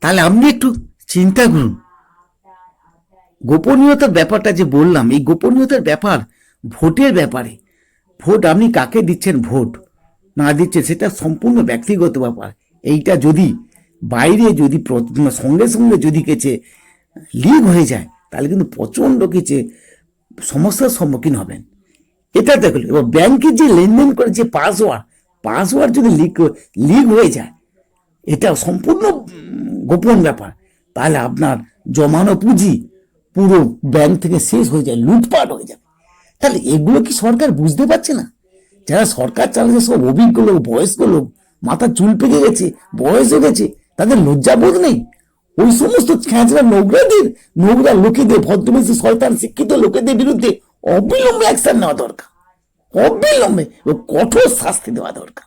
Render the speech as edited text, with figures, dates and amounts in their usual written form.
তাহলে আপনি একটু চিন্তা করুন। গোপনীয়তার ব্যাপারটা যে বললাম, এই গোপনীয়তার ব্যাপার ভোটের ব্যাপারে। ভোট আপনি কাকে দিচ্ছেন, ভোট না দিচ্ছেন, সেটা সম্পূর্ণ ব্যক্তিগত ব্যাপার। এইটা যদি বাইরে যদি সঙ্গে সঙ্গে যদি কেছে লিক হয়ে যায়, তাহলে কিন্তু প্রচণ্ড কিছু সমস্যার সম্মুখীন হবেন। এটা দেখুন, এবার ব্যাংকে যে লেনদেন করে যে পাসওয়ার্ড যদি লিক হয়ে যায়, এটা সম্পূর্ণ গোপন ব্যাপার। তাহলে আপনার জমানো পুঁজি পুরো ব্যাংক থেকে শেষ হয়ে যায়, লুটপাট হয়ে যাবে। তাহলে এগুলো কি সরকার বুঝতে পারছে না? যারা সরকার চালাচ্ছে সব অভিজ্ঞ লোক, বয়স্ক লোক, মাথা চুল পেকে গেছে, বয়স হয়ে গেছে, তাদের লজ্জাবোধ নেই? ওই সমস্ত খেঁচড়া নোংরা লোকেদের, ভদ্রবেশী শয়তান শিক্ষিত লোকেদের বিরুদ্ধে অবিলম্বে অ্যাকশন নেওয়া দরকার, অবিলম্বে কঠোর শাস্তি দেওয়া দরকার।